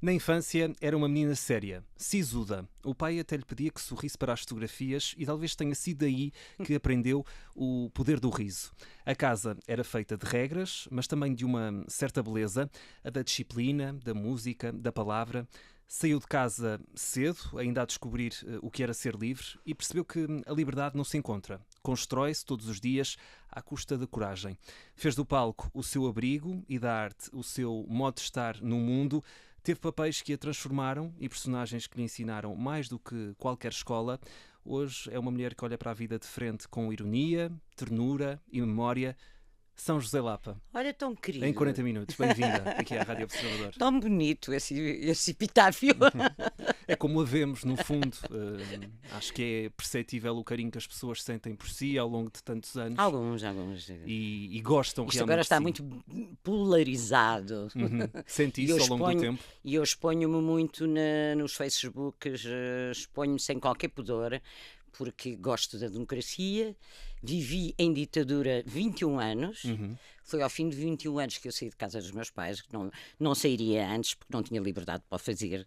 Na infância era uma menina séria, sisuda. O pai até lhe pedia que sorrisse para as fotografias e talvez tenha sido daí que aprendeu o poder do riso. A casa era feita de regras, mas também de uma certa beleza, a da disciplina, da música, da palavra. Saiu de casa cedo, ainda a descobrir o que era ser livre, e percebeu que a liberdade não se encontra. Constrói-se todos os dias à custa da coragem. Fez do palco o seu abrigo e da arte o seu modo de estar no mundo. Teve papéis que a transformaram e personagens que lhe ensinaram mais do que qualquer escola. Hoje é uma mulher que olha para a vida de frente com ironia, ternura e memória. São José Lapa, Olha, tão em querido, 40 minutos. Bem-vinda aqui à Rádio Observador. tão bonito esse epitáfio. É como a vemos, no fundo. Acho que é perceptível o carinho que as pessoas sentem por si ao longo de tantos anos. Alguns. E gostam Isto realmente agora está de si. muito polarizado. Sente E isso eu ao longo do tempo? E eu exponho-me muito nos Facebooks, exponho-me sem qualquer pudor, porque gosto da democracia. Vivi em ditadura 21 anos. Foi ao fim de 21 anos que eu saí de casa dos meus pais, que não sairia antes, porque não tinha liberdade para o fazer.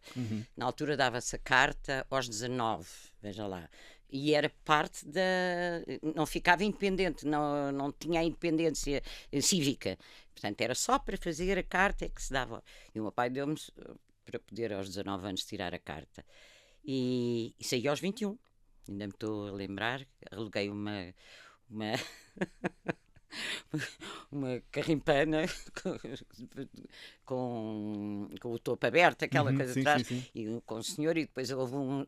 Na altura dava-se a carta aos 19, veja lá. E era parte da... Não ficava independente, não tinha a independência cívica. Portanto, era só para fazer a carta que se dava. E o meu pai deu-me para poder, aos 19 anos, tirar a carta. E saí aos 21. Ainda me estou a lembrar, aluguei uma uma carrimpana com o topo aberto, aquela coisa sim, atrás, sim, sim. e com o senhor, e depois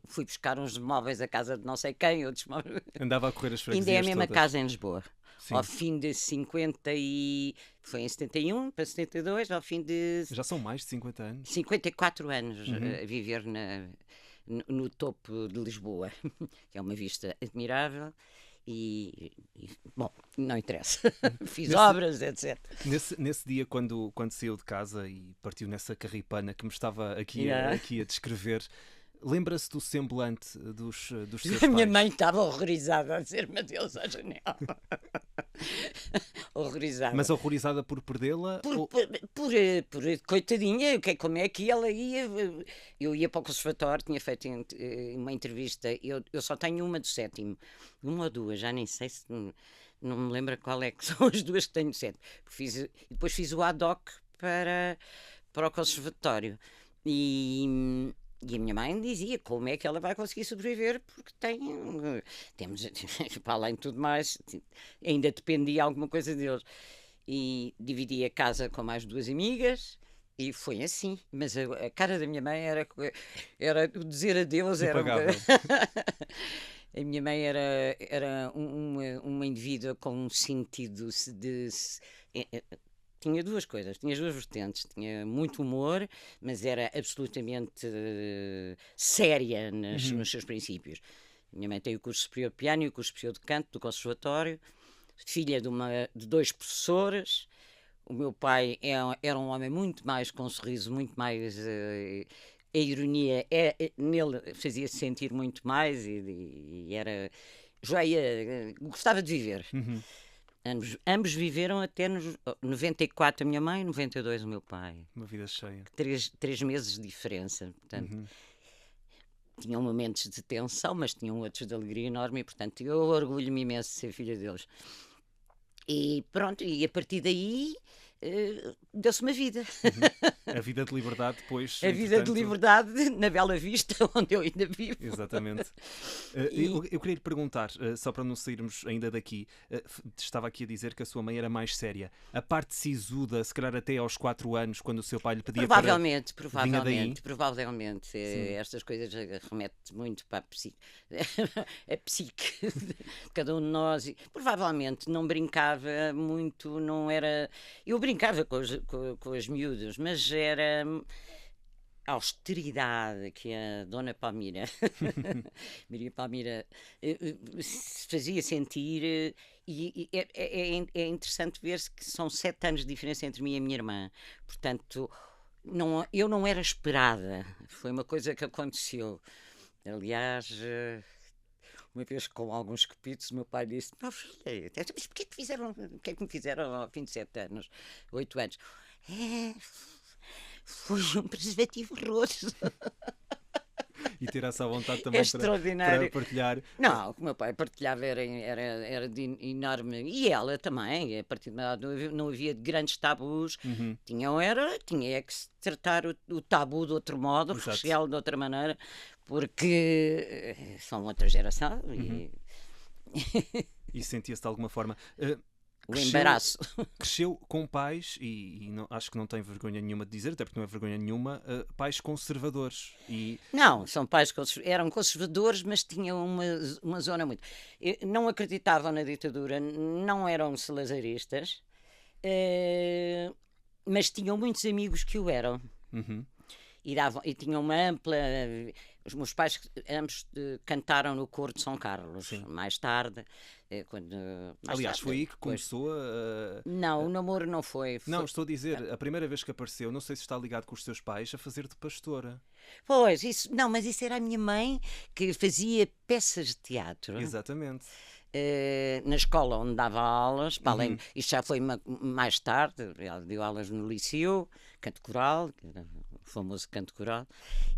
fui buscar uns móveis à casa de não sei quem, outros móveis. Andava a correr as freguesias Ainda é a mesma todas. casa em Lisboa. Sim. Ao fim de 50 e... Foi em 71 para 72, ao fim de Já são mais de 50 anos. 54 anos a viver no topo de Lisboa, que é uma vista admirável. Bom, não interessa. Fiz obras, etc. Nesse dia, quando saiu de casa e partiu nessa carripana que me estava aqui a descrever, lembra-se do semblante dos seus A minha pais? mãe estava horrorizada a dizer-me adeus à janela. Horrorizada. Mas horrorizada por perdê-la? Por coitadinha, como é que ela ia? Eu ia para o conservatório, tinha feito uma entrevista, eu só tenho uma do sétimo, uma ou duas, já nem sei se... Não me lembro qual é que são as duas que tenho do sétimo. Depois fiz o ad hoc para o conservatório. E a minha mãe dizia como é que ela vai conseguir sobreviver, porque temos, para além de tudo mais, ainda dependia alguma coisa deles. E dividi a casa com mais duas amigas, e foi assim. Mas a cara da minha mãe era o dizer adeus. Impagável. A minha mãe era uma indivídua com um sentido tinha duas coisas, tinha as duas vertentes, tinha muito humor, mas era absolutamente séria nos seus princípios. Minha mãe tem o curso superior de piano e o curso superior de canto do conservatório, filha de dois professores. O meu pai era um homem muito mais com um sorriso, muito mais... a ironia nele fazia-se sentir muito mais e era... gostava de viver. Ambos viveram até nos 94 a minha mãe, 92 o meu pai. Uma vida cheia. 3 meses de diferença. Portanto, tinham momentos de tensão, mas tinham outros de alegria enorme. E, portanto, eu orgulho-me imenso de ser filha deles. E pronto, e a partir daí deu-se uma vida. A vida de liberdade depois. A vida de liberdade na Bela Vista, onde eu ainda vivo. Exatamente. Eu queria lhe perguntar, só para não sairmos ainda daqui, estava aqui a dizer que a sua mãe era mais séria. A parte sisuda, se calhar até aos 4 anos, quando o seu pai lhe pedia provavelmente, Sim. estas coisas remetem muito para a psique de cada um de nós. Provavelmente não brincava muito, não era... Eu brincava com as miúdas, mas era a austeridade que a Dona Palmira, Maria Palmira, fazia sentir. E é interessante ver-se que são 7 anos de diferença entre mim e a minha irmã. Portanto, eu não era esperada. Foi uma coisa que aconteceu. Aliás... Uma vez com alguns capitos, o meu pai disse: "Não, filha, mas porquê que me fizeram ao fim de 7 anos, 8 anos?" Foi um preservativo roxo. E ter essa vontade É também extraordinário. para partilhar. Não, o que o meu pai partilhava era de enorme. E ela também, a partir de uma idade não havia grandes tabus. Tinha é que se tratar o tabu de outro modo, Exato. recheá-lo de outra maneira, porque são outra geração E sentia-se de alguma forma. o embaraço. Cresceu com pais, e acho que não tem vergonha nenhuma de dizer, até porque não é vergonha nenhuma, pais conservadores. Não, são pais eram conservadores, mas tinham uma zona muito. Não acreditavam na ditadura, não eram salazaristas, mas tinham muitos amigos que o eram. E tinham uma ampla. Os meus pais ambos cantaram no coro de São Carlos. Sim. Mais tarde. Aliás, foi aí que começou a. Não, o namoro não foi. Não, estou a dizer, a primeira vez que apareceu, não sei se está ligado com os seus pais, a fazer de pastora. Pois, mas isso era a minha mãe que fazia peças de teatro. Exatamente. Na escola onde dava aulas, para além, isto já foi mais tarde, ela deu aulas no liceu, canto coral, o famoso canto coral,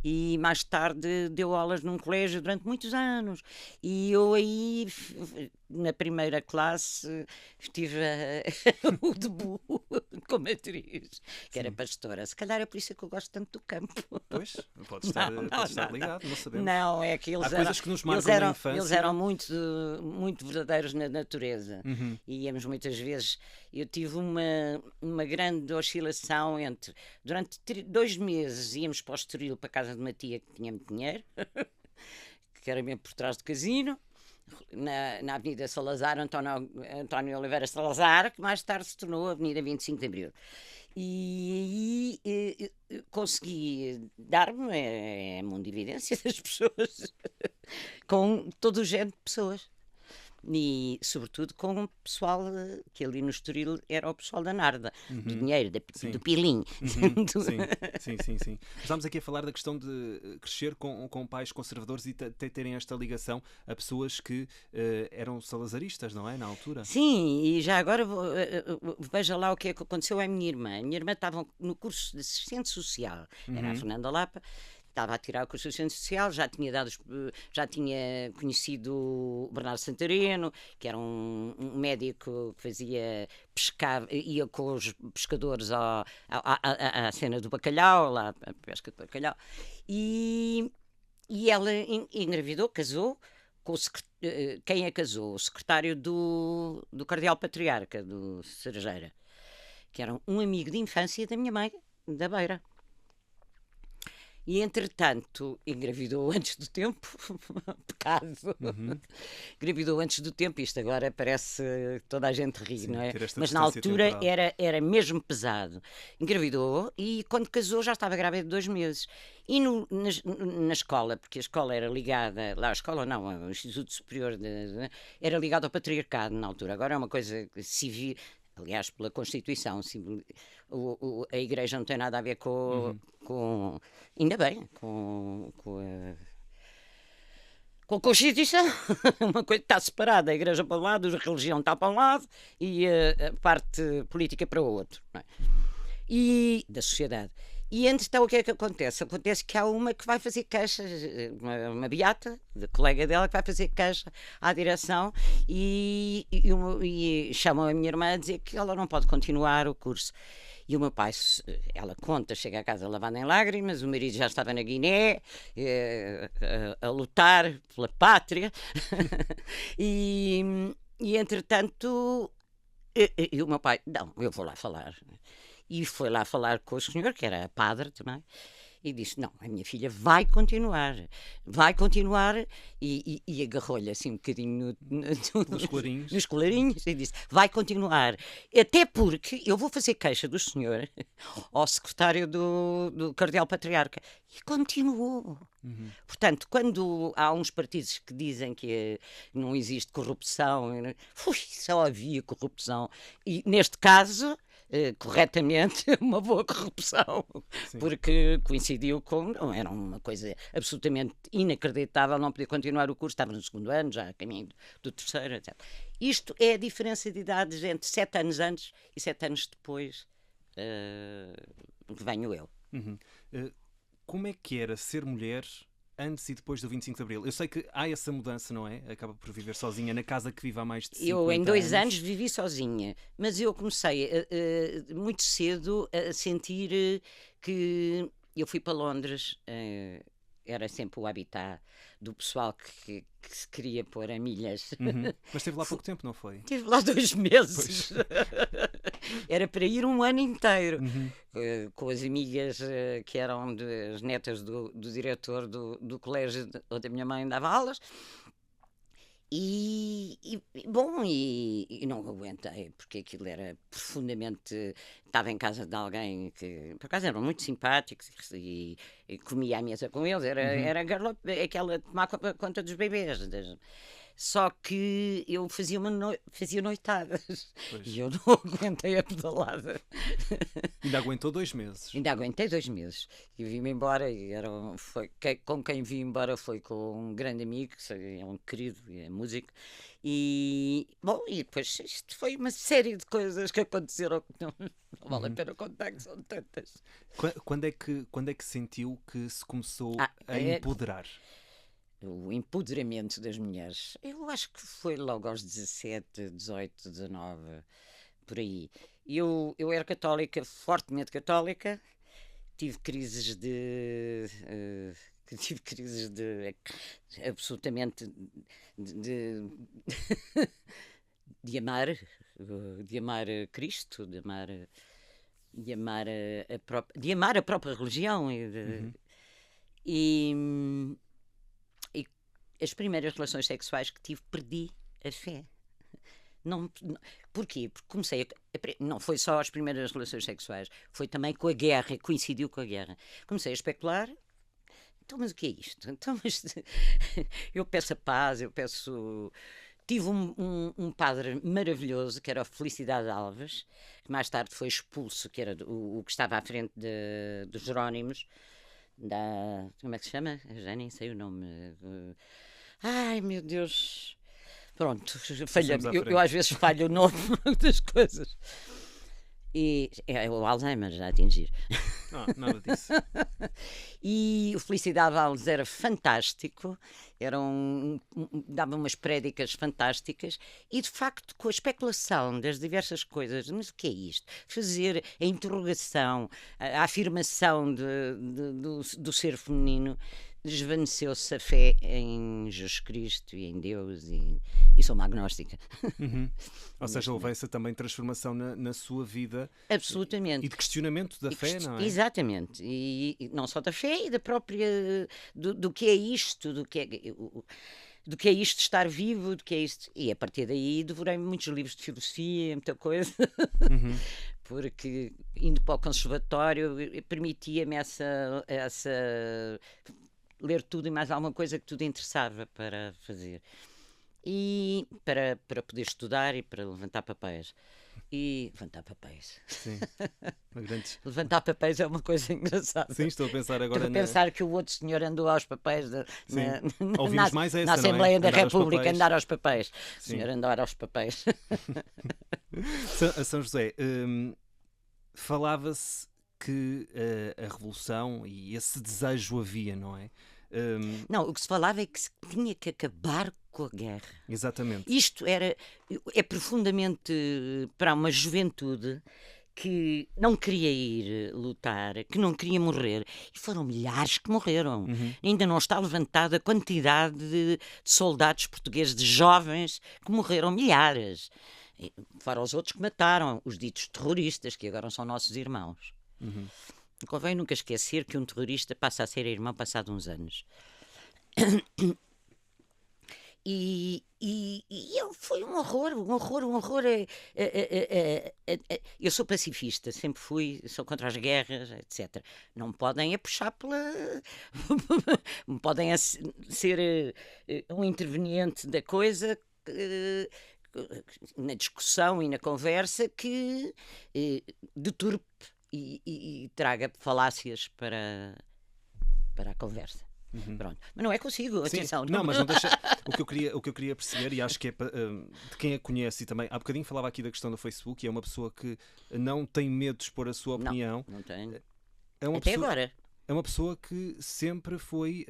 e mais tarde deu aulas num colégio durante muitos anos. E eu aí, na primeira classe, tive o debut como atriz, que era pastora. Se calhar é por isso que eu gosto tanto do campo. Pois, pode estar ligado, não sabemos. Não, é que Há coisas que nos marcam na infância. Eles eram muito verdadeiros na natureza. E íamos muitas vezes. Eu tive uma grande oscilação entre. Durante 2 meses íamos para o Estoril, para a casa de uma tia que tinha muito dinheiro, que era mesmo por trás do casino, na Avenida Salazar, António Oliveira Salazar, que mais tarde se tornou a Avenida 25 de Abril. E consegui dar-me a mundividência das pessoas, com todo o género de pessoas. E, sobretudo, com o pessoal que ali no Estoril era o pessoal da Narda, do dinheiro, do pilim. Sim. Estamos aqui a falar da questão de crescer com pais conservadores e terem esta ligação a pessoas que eram salazaristas, não é? Na altura. Sim, e já agora veja lá o que é que aconteceu à minha irmã. A minha irmã estava no curso de assistente social, era a Fernanda Lapa. Estava a tirar o curso de assistente social, já tinha conhecido o Bernardo Santareno, que era um médico que ia com os pescadores à cena do bacalhau, lá a pesca do bacalhau, e ela engravidou, casou, com quem a casou? O secretário do Cardeal Patriarca, do Cerejeira, que era um amigo de infância da minha mãe, da Beira. E, entretanto, engravidou antes do tempo, pecado. Engravidou antes do tempo, isto agora parece toda a gente ri, não é? Mas na altura era mesmo pesado. Engravidou e quando casou já estava grávida de 2 meses. E na escola, porque a escola era ligada, lá a escola não, o Instituto Superior era ligado ao patriarcado na altura, agora é uma coisa civil. Aliás, pela Constituição, a Igreja não tem nada a ver com ainda bem, com a Constituição. Uma coisa está separada, a Igreja para um lado, a religião está para um lado e a parte política para o outro, não é? E da sociedade. E então o que é que acontece? Acontece que há uma que vai fazer queixa, uma beata, de colega dela, que vai fazer queixa à direção e chamam a minha irmã a dizer que ela não pode continuar o curso. E o meu pai, ela conta, chega a casa lavada em lágrimas, o marido já estava na Guiné, a lutar pela pátria, e entretanto, e o meu pai, não, eu vou lá falar. E foi lá falar com o senhor, que era padre também, e disse, não, a minha filha vai continuar, e agarrou-lhe assim um bocadinho nos colarinhos, e disse, vai continuar, até porque eu vou fazer queixa do senhor ao secretário do Cardeal Patriarca, e continuou. Portanto, quando há uns partidos que dizem que não existe corrupção, só havia corrupção, e neste caso... corretamente, uma boa corrupção. Sim. Porque coincidiu com... Não, era uma coisa absolutamente inacreditável, não podia continuar o curso, estava no 2º ano, já a caminho do 3º, etc. Isto é a diferença de idades entre 7 anos antes e 7 anos depois que venho eu. Uhum. Como é que era ser mulher antes e depois do 25 de Abril? Eu sei que há essa mudança, não é? Acaba por viver sozinha na casa que vive há mais de 50 Eu, em 2 anos, anos. vivi sozinha, mas eu comecei muito cedo a sentir que eu fui para Londres, era sempre o habitat do pessoal que se queria pôr a milhas. Uhum. Mas esteve lá há pouco tempo, não foi? Estive lá 2 meses. Pois. Era para ir um ano inteiro. Uhum. Com as amigas que eram as netas do diretor do colégio onde a minha mãe dava aulas. Bom, não aguentei, porque aquilo era profundamente. Estava em casa de alguém que, por acaso, eram muito simpáticos e comia à mesa com eles. Uhum. Era aquela tomar conta dos bebês. Só que eu fazia noitadas Pois. e eu não aguentei a pedalada. Ainda aguentou 2 meses. Ainda aguentei 2 meses e vim-me embora. Com quem vim embora foi com um grande amigo, que é um querido, é músico. Bom, e depois isto foi uma série de coisas que aconteceram que não vale a pena contar, que são tantas. Quando é que sentiu que se começou a É empoderar? o empoderamento das mulheres. Eu acho que foi logo aos 17, 18, 19, por aí. Eu era católica, fortemente católica. Tive crises tive crises de absolutamente de, de amar de amar Cristo, de amar de amar a própria religião Uhum. e, e as primeiras relações sexuais que tive perdi a fé. Porquê? Porque comecei não foi só as primeiras relações sexuais, foi também com a guerra, coincidiu com a guerra. Comecei a especular. Então, mas o que é isto? Então, mas eu peço a paz, eu peço. Tive um padre maravilhoso, que era o Felicidade Alves, que mais tarde foi expulso, que era o que estava à frente dos Jerónimos, como é que se chama? Eu já nem sei o nome. Ai, meu Deus. Pronto, Passamos à eu frente. às vezes falho o nome das coisas. E é o Alzheimer já a atingir. Nada disso. E o Felicidade Alves era fantástico, dava umas prédicas fantásticas e, de facto, com a especulação das diversas coisas, mas o que é isto? Fazer a interrogação, a afirmação do ser feminino, desvaneceu-se a fé em Jesus Cristo e em Deus e sou uma agnóstica. Uhum. Ou seja, houve essa também transformação na sua vida Absolutamente. e de questionamento da fé, não é? Exatamente. E não só da fé e da própria. Do que é isto, do que é isto de estar vivo, do que é isto. E a partir daí devorei muitos livros de filosofia, muita coisa. Uhum. Porque indo para o conservatório permitia-me essa ler tudo e mais alguma coisa que tudo interessava para fazer. E para poder estudar e para levantar papéis. E levantar papéis. Sim. Uma grande... Levantar papéis é uma coisa engraçada. Sim, estou a pensar agora Estou a pensar que o outro senhor andou aos papéis Ouvimos mais essa, na Assembleia não é? da República, andar aos papéis. O Sim. senhor andar aos papéis. A São José, falava-se que a revolução e esse desejo havia, não é? Não, o que se falava é que se tinha que acabar com a guerra. Exatamente. Isto é profundamente para uma juventude que não queria ir lutar, que não queria morrer. E foram milhares que morreram. Uhum. Ainda não está levantada a quantidade de soldados portugueses, de jovens, que morreram, milhares. Fora os outros que mataram, os ditos terroristas, que agora são nossos irmãos. Uhum. Convém nunca esquecer que um terrorista passa a ser irmão passado uns anos. E foi um horror. Eu sou pacifista, sempre fui, sou contra as guerras, etc. Não me podem puxar pela. Me podem ser um interveniente da coisa. Na discussão e na conversa que deturpe e traga falácias para a conversa. Uhum. Pronto. Mas não é consigo, Sim, atenção. não, mas não deixa. O que eu queria perceber, e acho que é de quem a conhece e também. Há bocadinho falava aqui da questão do Facebook, e é uma pessoa que não tem medo de expor a sua opinião. Não tenho. é uma Até pessoa, agora. é uma pessoa que sempre foi,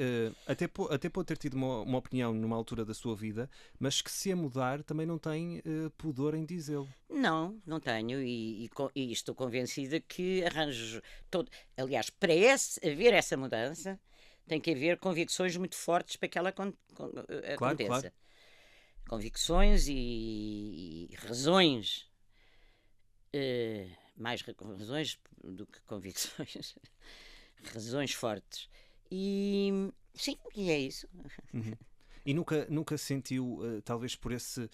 até pode ter tido uma opinião numa altura da sua vida, mas que se a mudar também não tem pudor em dizê-lo. Não tenho e estou convencida que arranjo todo. Aliás, para haver essa mudança, tem que haver convicções muito fortes para que ela Claro, aconteça. claro. Convicções e razões. Mais razões do que convicções. Razões fortes. E sim, e é isso. Uhum. E nunca sentiu, talvez por esse.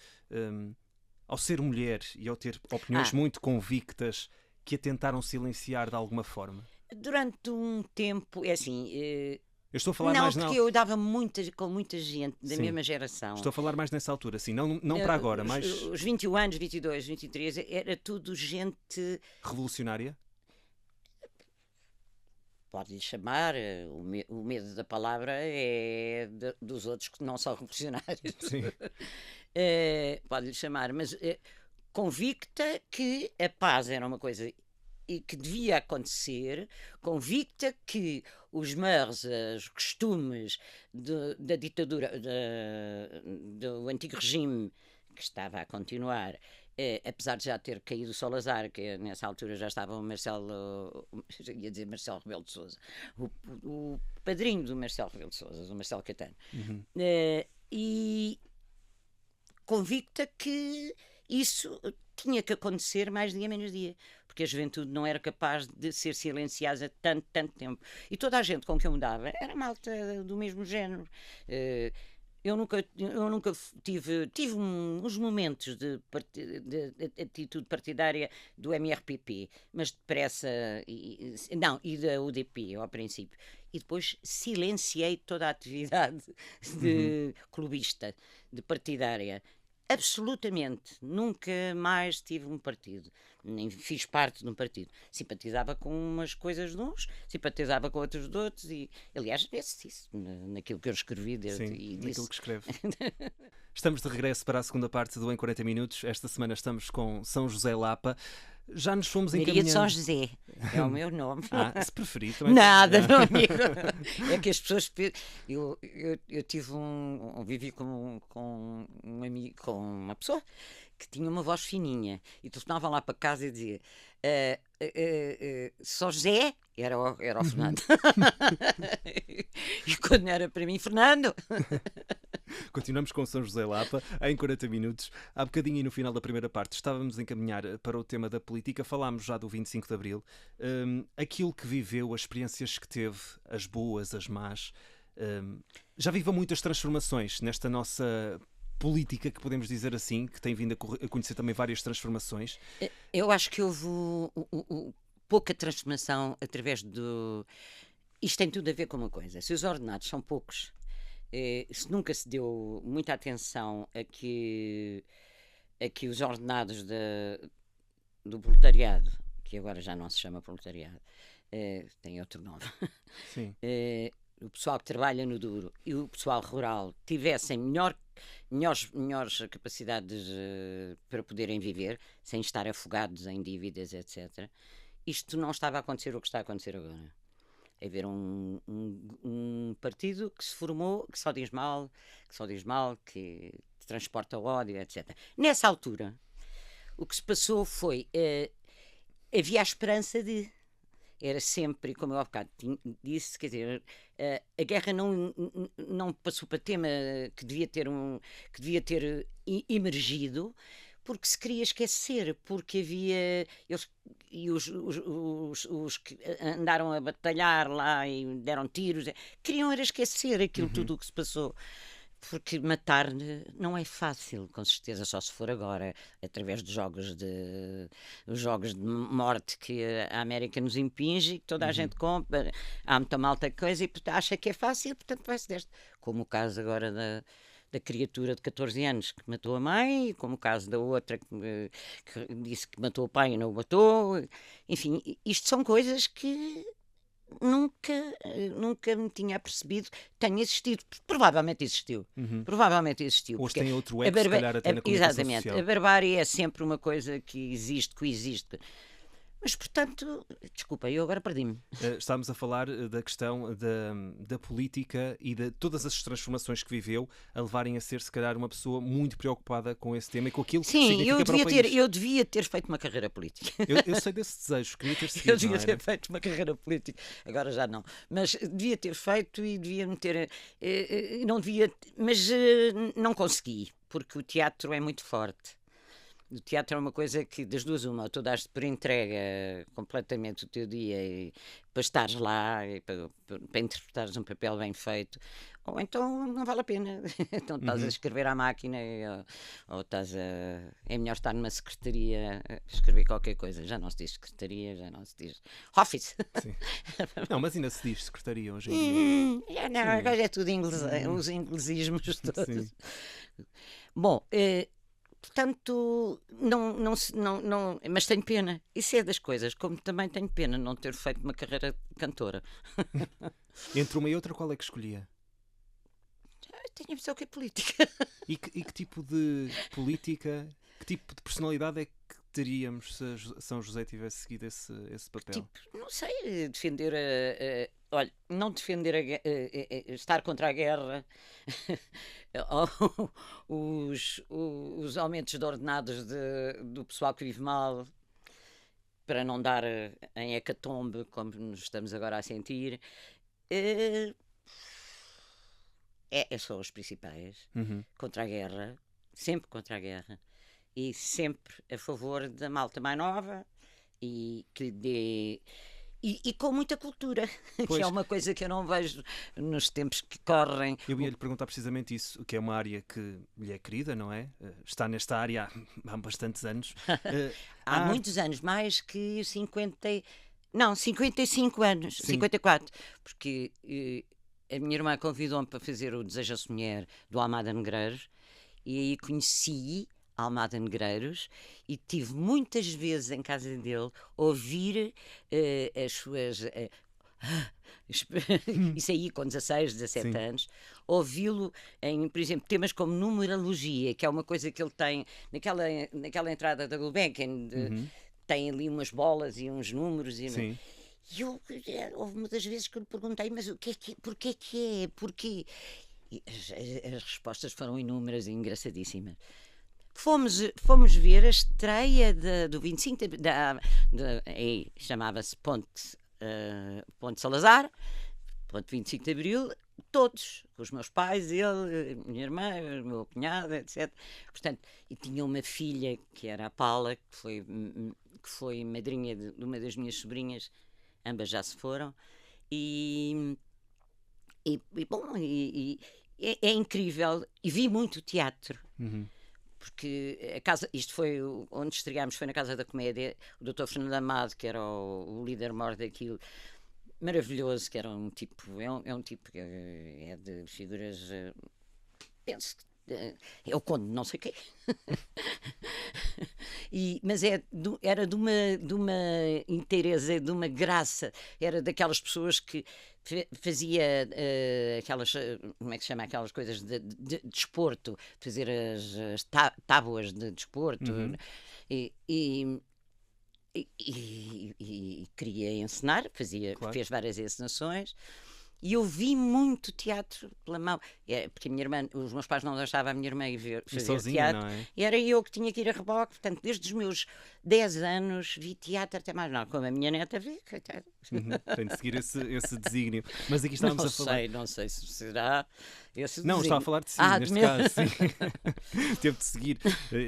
Ao ser mulher e ao ter opiniões muito convictas, que a tentaram silenciar de alguma forma? Durante um tempo, é assim. Eu estou a falar Não, mais porque eu dava com muita gente da Sim. mesma geração. Estou a falar mais nessa altura, sim, não para agora, mais Os 21 anos, 22, 23, era tudo gente. revolucionária. Pode-lhe chamar, o medo da palavra é dos outros que não são revolucionários. Sim. Pode-lhe chamar, mas convicta que a paz era uma coisa e que devia acontecer, convicta que os mores, os costumes da ditadura, do antigo regime que estava a continuar, apesar de já ter caído o Salazar, que nessa altura já estava o Marcelo, ia dizer Marcelo Rebelo de Sousa, o padrinho do Marcelo Rebelo de Sousa, o Marcelo Caetano, e convicta que isso tinha que acontecer mais dia menos dia, porque a juventude não era capaz de ser silenciada tanto tempo. E toda a gente com quem eu mudava era malta do mesmo género. Eu nunca tive uns momentos de atitude partidária do MRPP, mas depressa, e da UDP ao princípio. E depois silenciei toda a atividade de clubista, de partidária. Absolutamente. Nunca mais tive um partido. Nem fiz parte de um partido. Simpatizava com umas coisas de uns, simpatizava com outros de outros e, aliás, disse isso naquilo que eu escrevi desde, Sim, e naquilo disse. que escreve. Estamos de regresso para a segunda parte do Em 40 Minutos. Esta semana estamos com São José Lapa. Já nos fomos Maria encaminhando... de São José é o meu nome. Se preferir também. Nada, meu amigo. É que as pessoas. Eu tive vivi com um amigo, com uma pessoa que tinha uma voz fininha e telefonava lá para casa e dizia: São José era o Fernando. E quando era para mim, Fernando. Continuamos com São José Lapa em 40 minutos. Há bocadinho e no final da primeira parte estávamos a encaminhar para o tema da política. Falámos já do 25 de Abril. Aquilo que viveu, as experiências que teve, as boas, as más. Já viveu muitas transformações nesta nossa política, que podemos dizer assim, que tem vindo a conhecer também várias transformações. Eu acho que houve pouca transformação através do... Isto tem tudo a ver com uma coisa. Se os ordenados são poucos, se nunca se deu muita atenção a que os ordenados do proletariado, que agora já não se chama proletariado, tem outro nome, Sim. O pessoal que trabalha no duro e o pessoal rural tivessem melhores capacidades para poderem viver, sem estar afogados em dívidas, etc. Isto não estava a acontecer o que está a acontecer agora. Haver um partido que se formou, que só diz mal, que transporta o ódio, etc. Nessa altura, o que se passou foi, havia a esperança de... Era sempre, como eu há bocado disse, quer dizer, a guerra não passou para tema que devia ter emergido, porque se queria esquecer, porque havia... os que andaram a batalhar lá e deram tiros, queriam era esquecer aquilo tudo o que se passou. Porque matar não é fácil, com certeza, só se for agora, através dos jogos de morte que a América nos impinge e que toda a gente compra. Há muita malta coisa e acha que é fácil, portanto vai-se deste. Como o caso agora da criatura de 14 anos que matou a mãe, como o caso da outra que disse que matou o pai e não o matou. Enfim, isto são coisas que nunca me tinha apercebido que tenha existido. Provavelmente existiu. Hoje tem outro eco, se calhar até na comunicação exatamente, social. a barbárie é sempre uma coisa que existe, coexiste. Mas, portanto, desculpa, eu agora perdi-me. Estamos a falar da questão da política e de todas as transformações que viveu a levarem a ser, se calhar, uma pessoa muito preocupada com esse tema e com aquilo que Sim, significa para o país. eu devia ter feito uma carreira política. Eu sei desse desejo, queria ter seguido, Eu devia não ter era? feito uma carreira política, agora já não. Mas devia ter feito e devia-me ter. Não devia. Mas não consegui, porque o teatro é muito forte. O teatro é uma coisa que, das duas, uma, ou tu dás-te por entrega completamente o teu dia para estares lá, e para interpretares um papel bem feito, ou então não vale a pena. Então estás a escrever à máquina, ou estás a. É melhor estar numa secretaria a escrever qualquer coisa. Já não se diz secretaria, já não se diz office. Sim. Não, mas ainda se diz secretaria hoje em dia. Não, agora é tudo inglês, os inglesismos todos. Sim. Bom, portanto, mas tenho pena. Isso é das coisas, como também tenho pena não ter feito uma carreira de cantora. Entre uma e outra, qual é que escolhia? Tenho a impressão que é política. E que tipo de política, que tipo de personalidade é que teríamos se São José tivesse seguido esse papel? Tipo, não sei, defender olha, não defender estar contra a guerra, os aumentos de ordenados do pessoal que vive mal, para não dar em hecatombe, como nos estamos agora a sentir. São os principais. Contra a guerra, sempre contra a guerra. E sempre a favor da malta mais nova e que lhe dê. E com muita cultura, Pois. que é uma coisa que eu não vejo nos tempos que correm. Eu ia lhe perguntar precisamente isso, que é uma área que lhe é querida, não é? Está nesta área há bastantes anos. Há muitos anos, mais que 55 anos, Sim. 54, porque a minha irmã convidou-me para fazer o Deseja-se Mulher do Almada Negreiros e aí conheci Almada Negreiros e tive muitas vezes em casa dele ouvir as suas... isso aí com 16, 17 Sim. anos, ouvi-lo em, por exemplo, temas como numerologia, que é uma coisa que ele tem naquela entrada da Gulbenkian, tem ali umas bolas e uns números e Sim. e houve muitas vezes que eu lhe perguntei, mas porquê que é? Porquê? E as respostas foram inúmeras e engraçadíssimas. Fomos ver a estreia do 25 chamava-se Ponte Salazar, Ponte 25 de Abril, todos, com os meus pais, ele, a minha irmã, o meu cunhado, etc. Portanto, e tinha uma filha que era a Paula, que foi madrinha de uma das minhas sobrinhas, ambas já se foram, bom, é incrível, e vi muito teatro. Porque isto foi onde estreámos, foi na Casa da Comédia, o Dr. Fernando Amado, que era o líder maior daquilo, maravilhoso, que era um tipo, é um tipo que é de figuras, penso que é o conde, não sei o quê. Mas era de uma inteireza, de uma graça, era daquelas pessoas que fazia aquelas, como é que se chama, aquelas coisas de desporto, fazer as tábuas de desporto, e queria encenar, Claro. fez várias encenações. E eu vi muito teatro pela mão, porque a minha irmã, os meus pais não deixavam a minha irmã ir fazer sozinha, teatro, não é? e era eu que tinha que ir a reboque. Portanto, desde os meus 10 anos vi teatro até mais não, como a minha neta vê, coitada. Tem de seguir esse desígnio. Mas aqui estávamos a falar. Não sei se será esse Não, desígnio. estava a falar de si, neste de caso, sim. Teve de seguir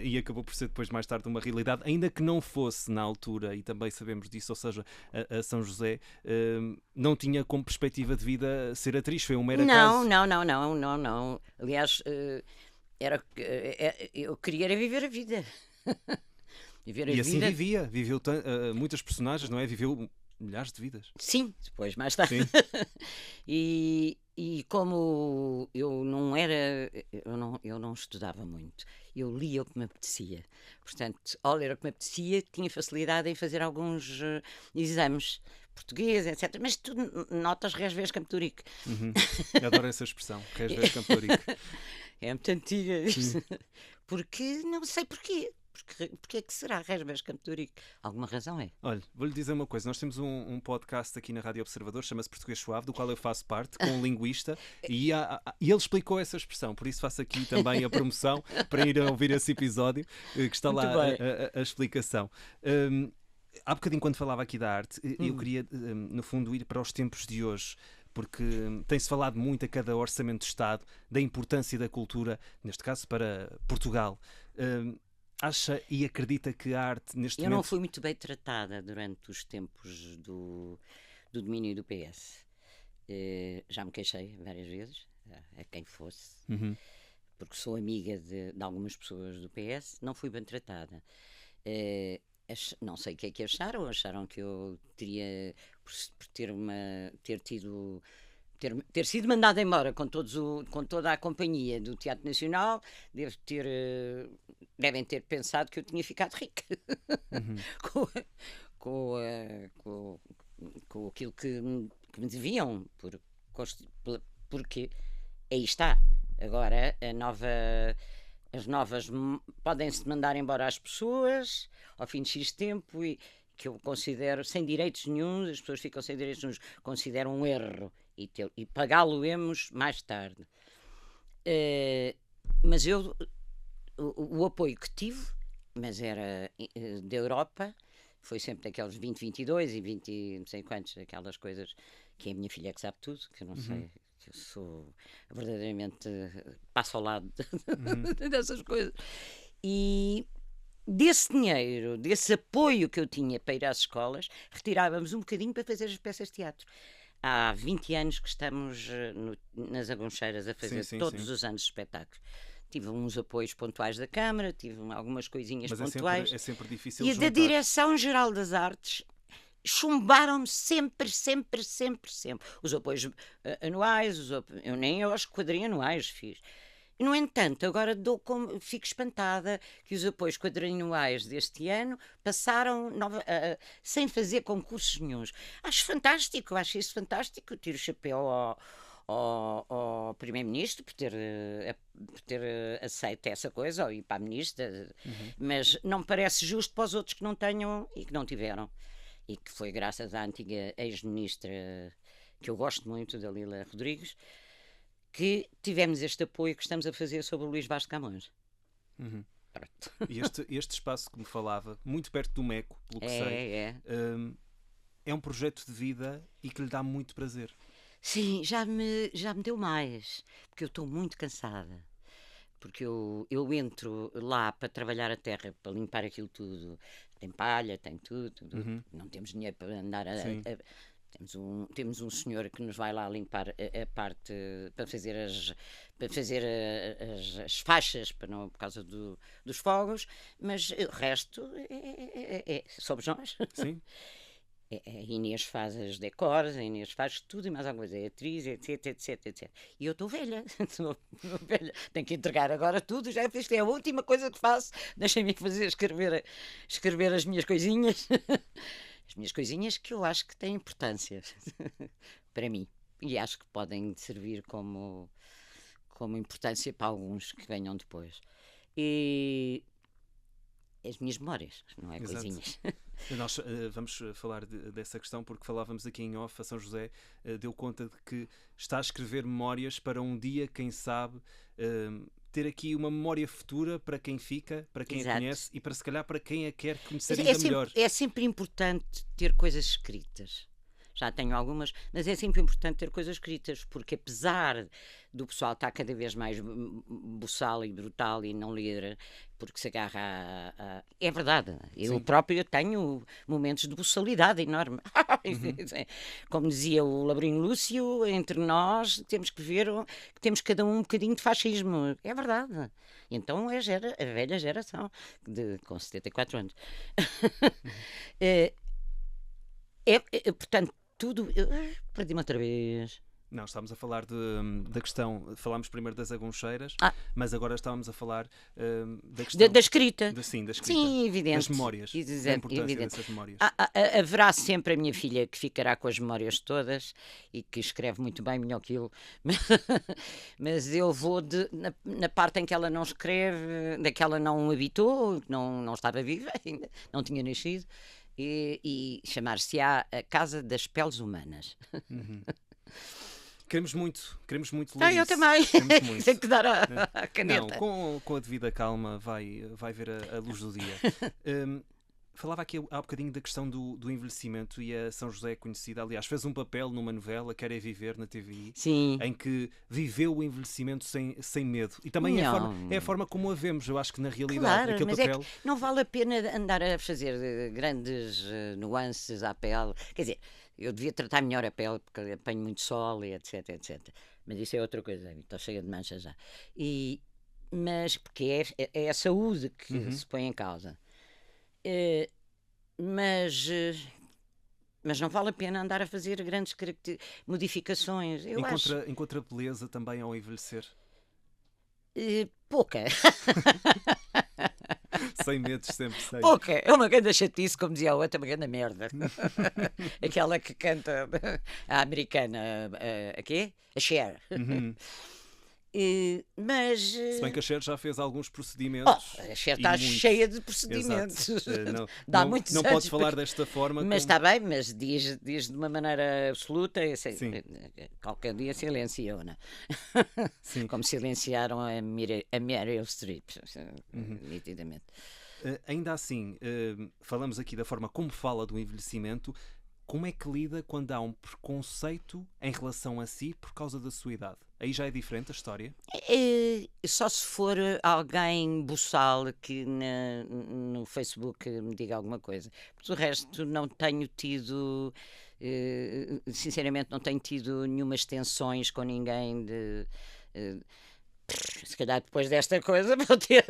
e acabou por ser depois, mais tarde, uma realidade, ainda que não fosse na altura, e também sabemos disso, ou seja, a São José não tinha como perspectiva de vida ser atriz, foi um mero acaso. Não. Aliás, eu queria era viver a vida. E assim viveu muitas personagens, não é? Viveu milhares de vidas. Sim, depois, mais tarde. E como eu não estudava muito, eu lia o que me apetecia. Portanto, ao ler o que me apetecia, tinha facilidade em fazer alguns exames, português, etc. Mas tu notas res vezes Campo-Torico. Adoro essa expressão, res vezes Campo-Torico. É muito antiga. Porque, não sei porquê. Porque é que será Resbés Campodórico? Alguma razão é. Olha, vou-lhe dizer uma coisa. Nós temos um podcast aqui na Rádio Observador, chama-se Português Suave, do qual eu faço parte, com um linguista, e ele explicou essa expressão, por isso faço aqui também a promoção para ir a ouvir esse episódio, que está lá a explicação. Há bocadinho, quando falava aqui da arte, eu queria, no fundo, ir para os tempos de hoje, porque tem-se falado muito a cada orçamento de Estado da importância da cultura, neste caso para Portugal. Acha e acredita que a arte neste momento... Eu não fui muito bem tratada durante os tempos do domínio do PS. Já me queixei várias vezes, a quem fosse, porque sou amiga de algumas pessoas do PS, não fui bem tratada. Não sei o que é que acharam que eu teria, por ter sido mandada embora com toda a companhia do Teatro Nacional, devem ter pensado que eu tinha ficado rica com aquilo que me deviam, porque aí está. Agora as novas podem-se mandar embora as pessoas ao fim de X tempo, e que eu considero sem direitos nenhum, as pessoas ficam sem direitos nenhum, considero um erro e pagá-lo-emos mais tarde. Mas o apoio que tive, mas era da Europa, foi sempre daqueles 2022 e 20 não sei quantos, aquelas coisas que a minha filha que sabe tudo, que eu não sei, que eu sou verdadeiramente passo ao lado dessas coisas. E desse dinheiro, desse apoio que eu tinha para ir às escolas, retirávamos um bocadinho para fazer as peças de teatro. Há 20 anos que estamos nas Agoncheiras a fazer todos os anos espetáculos. Tive uns apoios pontuais da Câmara, tive algumas coisinhas pontuais. É sempre difícil e juntar. da Direção-Geral das Artes chumbaram-me sempre. Os apoios anuais, eu nem aos quadrianuais fiz. No entanto, agora fico espantada que os apoios quadrianuais deste ano passaram sem fazer concursos nenhuns. Acho isso fantástico. Tiro o chapéu ao Primeiro-Ministro por ter aceito essa coisa, ou ir para a Ministra, mas não me parece justo para os outros que não tenham e que não tiveram. E que foi graças à antiga ex-ministra, que eu gosto muito, da Lila Rodrigues, que tivemos este apoio que estamos a fazer sobre o Luís Vaz de Camões. E este espaço que me falava, muito perto do Meco, pelo que sei, é um projeto de vida e que lhe dá muito prazer. Sim, já me deu mais, porque eu estou muito cansada. Porque eu entro lá para trabalhar a terra, para limpar aquilo tudo. Tem palha, tem tudo. Não temos dinheiro para andar Temos um senhor que nos vai lá limpar a parte para fazer as faixas por causa dos fogos, mas o resto somos nós. Sim. A Inês faz as decors, a Inês faz tudo e mais alguma coisa, é atriz, etc. E eu estou velha, tenho que entregar agora tudo, já isto é a última coisa que faço, deixem-me escrever as minhas coisinhas. As minhas coisinhas que eu acho que têm importância para mim e acho que podem servir como importância para alguns que venham depois. E as minhas memórias, não é? Exato. Coisinhas. Nós vamos falar dessa questão porque falávamos aqui em off. A São José deu conta de que está a escrever memórias para um dia, quem sabe, ter aqui uma memória futura para quem fica, para quem a conhece e para, se calhar, para quem a quer conhecer ainda melhor. É sempre importante ter coisas escritas. Já tenho algumas, mas é sempre importante ter coisas escritas, porque apesar do pessoal estar cada vez mais boçal e brutal e não ler, porque se agarra a... É verdade, eu próprio tenho momentos de boçalidade enorme. Como dizia o Labrinho Lúcio, entre nós temos que ver que temos cada um bocadinho de fascismo. É verdade. Então a velha geração, com 74 anos. Portanto, tudo... Perdi-me outra vez. Não, estávamos a falar da questão, falámos primeiro das agoncheiras, mas agora estávamos a falar da questão... Da escrita. Sim, da escrita. Sim, evidente. Das memórias, da importância dessas memórias. Haverá sempre a minha filha que ficará com as memórias todas e que escreve muito bem, melhor que eu, mas eu vou na parte em que ela não escreve, daquela não habitou, não estava viva ainda, não tinha nascido, e chamar-se-á A Casa das Peles Humanas. Uhum. Queremos muito ler eu isso. também. Tenho que dar a caneta. Não, com a devida calma vai ver a luz do dia. Falava aqui há bocadinho da questão do envelhecimento, e a São José é conhecida, aliás, fez um papel numa novela, Quer é Viver, na TVI, Sim. em que viveu o envelhecimento sem medo. E também é a forma como a vemos, eu acho que na realidade. Claro, aquele mas papel... é que não vale a pena andar a fazer grandes nuances à pele. Quer dizer, eu devia tratar melhor a pele, porque apanho muito sol e etc, etc. Mas isso é outra coisa, estou cheia de manchas já. Mas porque é a saúde que se põe em causa. Mas não vale a pena andar a fazer grandes modificações. Encontra beleza também ao envelhecer? Pouca. Sem medos, sempre sei. Pouca. É uma grande chatice, como dizia a outra, uma grande merda. Aquela que canta a americana, a Cher. Mas se bem que a Cher já fez alguns procedimentos. A Cher está cheia de procedimentos. Dá muitos não anos. podes falar desta forma. Mas está bem, mas diz de uma maneira absoluta. Qualquer dia silenciam-na. Como silenciaram a Meryl Streep, nitidamente. Ainda assim, falamos aqui da forma como fala do envelhecimento. Como é que lida quando há um preconceito em relação a si por causa da sua idade? Aí já é diferente a história? Só se for alguém boçal que no Facebook me diga alguma coisa. Porque o resto não tenho tido... sinceramente não tenho tido nenhumas tensões com ninguém se calhar depois desta coisa vou ter...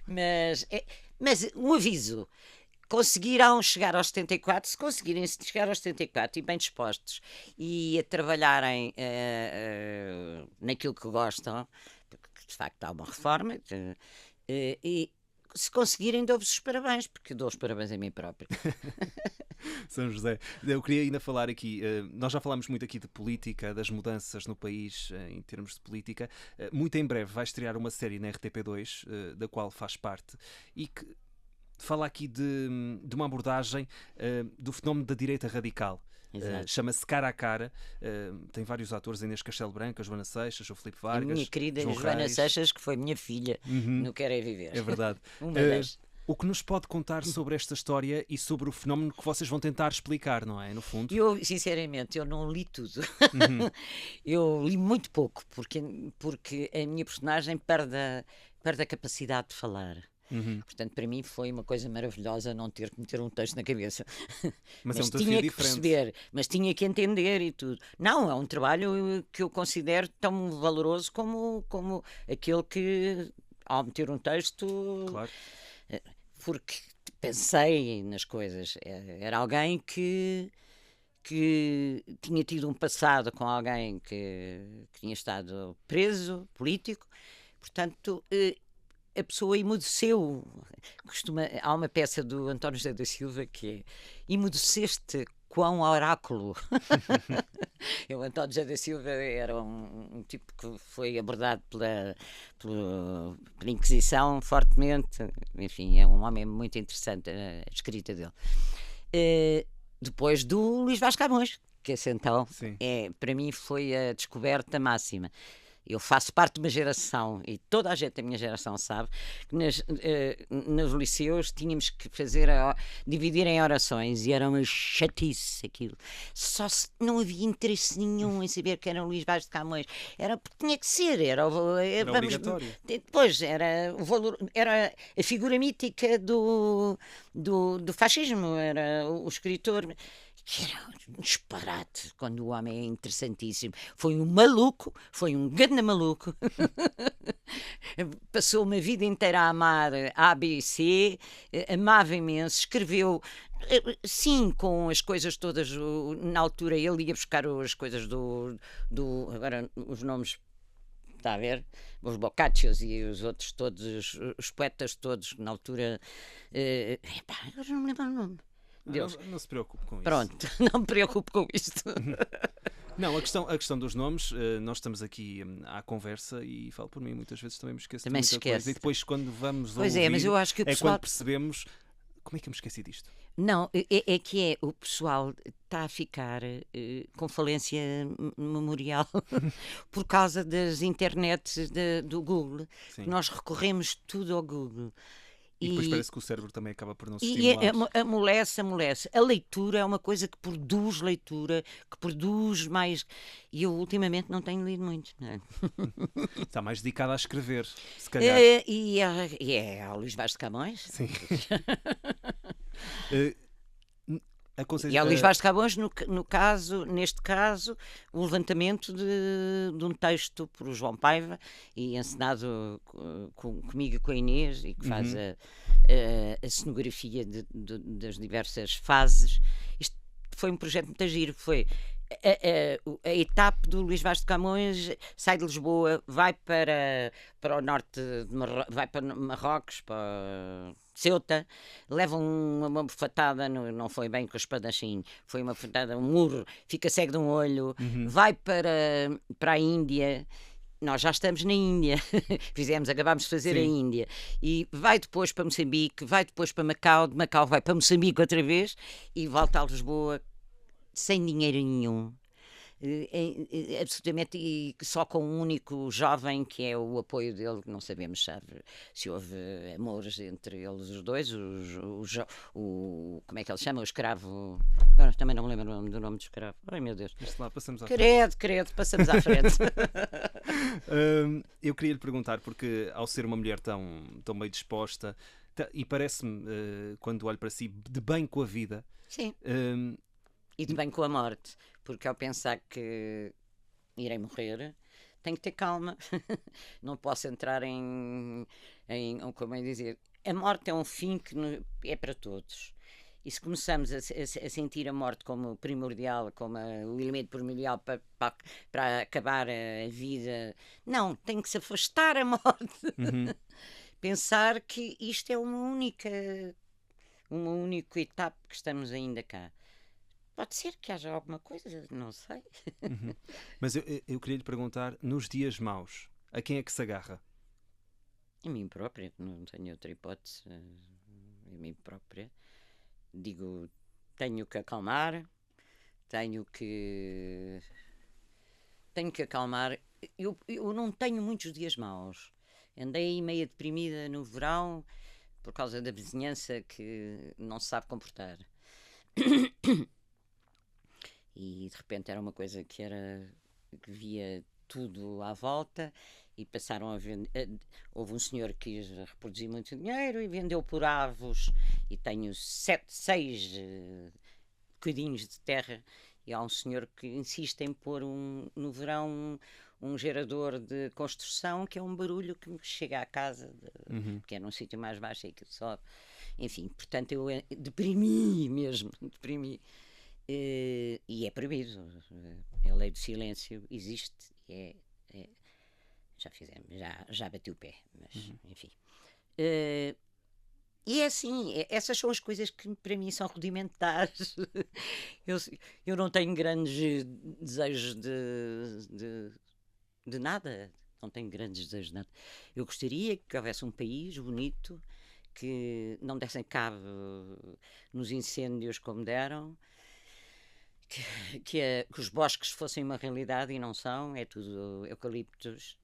mas um aviso... Conseguirão chegar aos 74, se conseguirem chegar aos 74 e bem dispostos e a trabalharem naquilo que gostam, porque de facto há uma reforma, e se conseguirem dou-vos os parabéns, porque dou os parabéns a mim próprio. São José, eu queria ainda falar aqui, nós já falámos muito aqui de política, das mudanças no país em termos de política. Muito em breve vai estrear uma série na RTP2, da qual faz parte, e que fala aqui de uma abordagem do fenómeno da direita radical. Chama-se Cara a Cara. Tem vários atores: Inês Castelo Branco, a Joana Seixas, o Filipe Vargas, a minha querida João Joana Reis. Seixas, que foi minha filha no Quer é Viver. É verdade. O que nos pode contar sobre esta história e sobre o fenómeno que vocês vão tentar explicar, não é? No fundo. Eu, sinceramente, eu não li tudo. Eu li muito pouco, porque a minha personagem perde a capacidade de falar. Portanto, para mim foi uma coisa maravilhosa não ter que meter um texto na cabeça. Mas é um tinha que diferente. perceber, mas tinha que entender e tudo. Não, é um trabalho que eu considero tão valoroso como aquele que, ao meter um texto, claro. Porque pensei nas coisas. Era alguém que tinha tido um passado com alguém que tinha estado preso, político, portanto... a pessoa emudeceu. Há uma peça do António José da Silva que é "Emudeceste quão oráculo". O António José da Silva era um tipo que foi abordado pela Inquisição fortemente. Enfim, é um homem muito interessante, a escrita dele. Depois do Luís Vaz Camões, que esse então, para mim, foi a descoberta máxima. Eu faço parte de uma geração, e toda a gente da minha geração sabe, que nos liceus tínhamos que dividir em orações, e era uma chatice aquilo. Não havia interesse nenhum em saber que era o Luís Vaz de Camões. Era porque tinha que ser, era obrigatório. Depois era o valor, era a figura mítica do fascismo, era o escritor. que era um disparate, quando o homem é interessantíssimo. Foi um maluco, foi um grande maluco. Passou uma vida inteira a amar A, B e C, amava imenso, escreveu, sim, com as coisas todas, na altura ele ia buscar as coisas agora os nomes, está a ver? Os Boccaccios e os outros todos, os poetas todos, na altura, eu não me lembro o nome. Deus. Não se preocupe com isso. Pronto, não me preocupo com isto. Não, a questão dos nomes, nós estamos aqui à conversa e falo por mim, muitas vezes também me esqueço Também de se muita esquece. coisa. E depois quando vamos Pois ouvir, mas eu acho que o pessoal... quando percebemos, como é que eu me esqueci disto? Não, o pessoal está a ficar com falência memorial por causa das internets do Google. Sim. Nós recorremos tudo ao Google. E depois parece que o cérebro também acaba por não se E estimular. amolece. A leitura é uma coisa que produz leitura, que produz mais. E eu ultimamente não tenho lido muito. Não é? Está mais dedicado a escrever, se calhar. E é ao Luís Vaz de Camões. Sim. E ao Luís Vaz de Camões, neste caso, o levantamento de um texto por João Paiva, e encenado comigo e com a Inês, e que faz a cenografia das diversas fases. Isto foi um projeto muito giro, foi a etapa do Luís Vaz de Camões, sai de Lisboa, vai para o norte de vai para Marrocos, para Ceuta, leva uma bufatada, não foi bem com o espadachim, foi uma bufatada, um murro, fica cego de um olho, vai para a Índia. Nós já estamos na Índia, acabámos de fazer a Índia, e vai depois para Moçambique, vai depois para Macau, de Macau vai para Moçambique outra vez, e volta a Lisboa sem dinheiro nenhum, absolutamente, e só com um único jovem que é o apoio dele, que não sabemos se houve amores entre eles os dois, como é que ele chama? O escravo, agora também não me lembro do nome do escravo, ai meu Deus, lá, passamos à frente. Credo, passamos à frente. Eu queria lhe perguntar, porque ao ser uma mulher tão bem disposta, e parece-me, quando olho para si, de bem com a vida. Sim. E de bem com a morte, porque ao pensar que irei morrer, tenho que ter calma. Não posso entrar como é dizer, a morte é um fim que é para todos. E se começamos a sentir a morte como primordial, como o elemento primordial para acabar a vida, não, tem que se afastar a morte. Pensar que isto é uma única etapa que estamos ainda cá. Pode ser que haja alguma coisa, não sei. Mas eu queria lhe perguntar, nos dias maus, a quem é que se agarra? A mim própria, não tenho outra hipótese. A mim própria. Digo, tenho que acalmar, tenho que acalmar. Eu não tenho muitos dias maus. Andei meio deprimida no verão por causa da vizinhança que não se sabe comportar. E de repente era uma coisa que via tudo à volta, e passaram a vender. Houve um senhor que quis reproduzir muito dinheiro e vendeu por avos, e tenho 6 bocadinhos de terra, e há um senhor que insiste em pôr no verão um gerador de construção, que é um barulho que me chega à casa, porque é num sítio mais baixo e que sobe. Enfim, portanto eu deprimi mesmo. E é proibido. A lei do silêncio existe. Já fizemos, já bati o pé, mas enfim. E é assim, essas são as coisas que para mim são rudimentares. Eu não tenho grandes desejos de nada. Não tenho grandes desejos de nada. Eu gostaria que houvesse um país bonito, que não dessem cabo nos incêndios como deram, que os bosques fossem uma realidade, e não são, é tudo eucaliptos,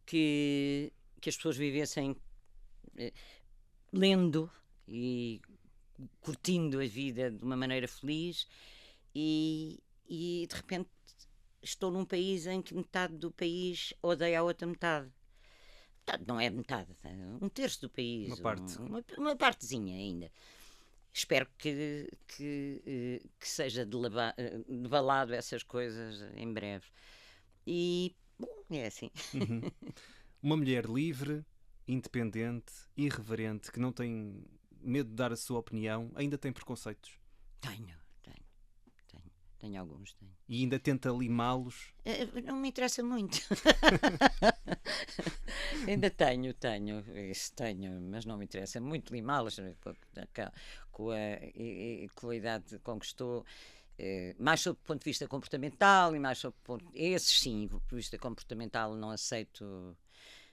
que as pessoas vivessem lendo e curtindo a vida de uma maneira feliz, e de repente estou num país em que metade do país odeia a outra metade. Não é metade, um terço do país, Uma parte. Uma partezinha ainda. espero que seja devalado essas coisas em breve. E, bom, é assim. Uhum. Uma mulher livre, independente, irreverente, que não tem medo de dar a sua opinião, ainda tem preconceitos? Tenho alguns, tenho. E ainda tenta limá-los? Não me interessa muito. Ainda isso tenho, mas não me interessa muito limá-los, com a idade que conquistou. Mais sob o ponto de vista comportamental e mais sob o ponto... Esses sim, do ponto de vista comportamental não aceito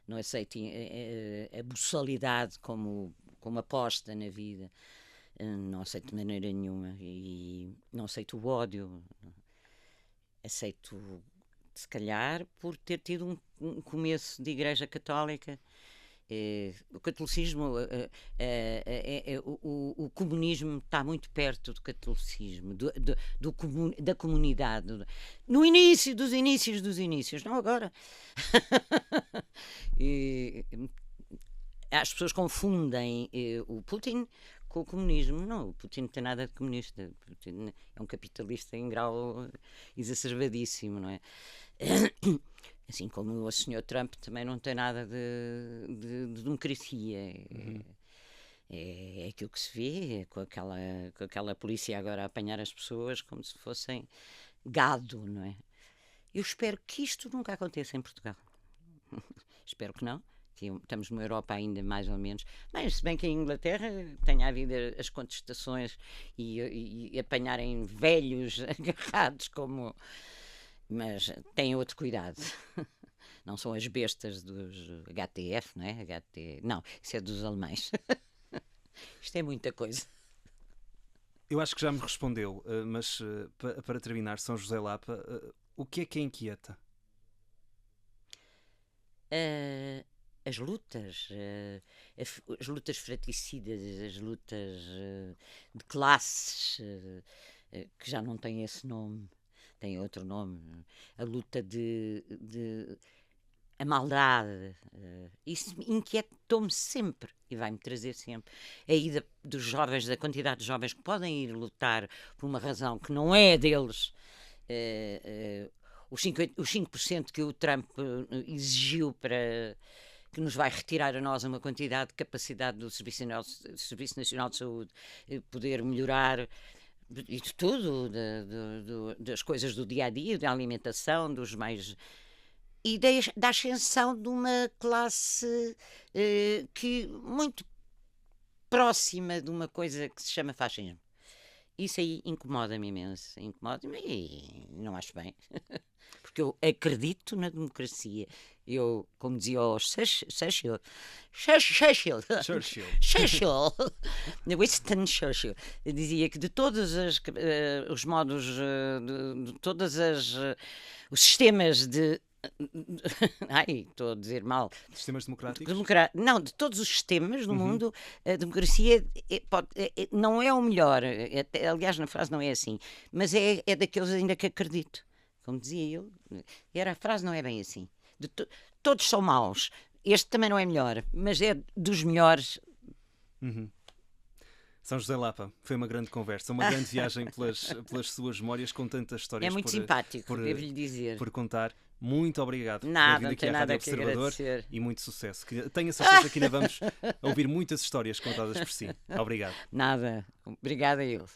a buçalidade como aposta na vida. Não aceito de maneira nenhuma. E não aceito o ódio. Aceito, se calhar, por ter tido um começo de igreja católica. O catolicismo, o comunismo está muito perto do catolicismo, da comunidade, no início dos inícios, não agora. As pessoas confundem o Putin com o comunismo. Não, o Putin não tem nada de comunista. O Putin é um capitalista em grau exacerbadíssimo, não é? Assim como o Sr. Trump também não tem nada de democracia. É aquilo que se vê, com aquela polícia agora a apanhar as pessoas como se fossem gado, não é? Eu espero que isto nunca aconteça em Portugal. Espero que não. Estamos numa Europa ainda mais ou menos, mas se bem que em Inglaterra tenha havido as contestações e apanharem velhos agarrados como... Mas têm outro cuidado. Não são as bestas dos HTF, não é? Não, isso é dos alemães. Isto é muita coisa. Eu acho que já me respondeu, mas para terminar, São José Lapa, o que é inquieta? As lutas fratricidas, as lutas de classes, que já não têm esse nome, têm outro nome, a luta a maldade, isso inquietou-me sempre e vai-me trazer sempre a ida dos jovens, da quantidade de jovens que podem ir lutar por uma razão que não é deles. Os 5% que o Trump exigiu para... que nos vai retirar a nós uma quantidade de capacidade do Serviço Nacional de Saúde, poder melhorar e de tudo, das coisas do dia-a-dia, da alimentação, dos mais... E da ascensão de uma classe que muito próxima de uma coisa que se chama fascismo. Isso aí incomoda-me imenso, incomoda-me e não acho bem. Porque eu acredito na democracia. Eu, como dizia o Churchill, Winston Churchill, dizia que de todos os modos, de todas os sistemas de... Ai, estou a dizer mal. Sistemas democráticos? Não, de todos os sistemas do mundo, a democracia não é o melhor. Aliás, na frase não é assim. Mas é daqueles ainda que acredito. Como dizia ele, a frase não é bem assim. Todos são maus. Este também não é melhor, mas é dos melhores. São José Lapa, foi uma grande conversa, uma grande viagem pelas suas memórias, com tantas histórias. É muito simpático, devo-lhe dizer. Por contar. Muito obrigado nada, por vir aqui à Rádio Observador e muito sucesso. Tenho a certeza que ainda vamos ouvir muitas histórias contadas por si. Obrigado. Nada. Obrigada a ele.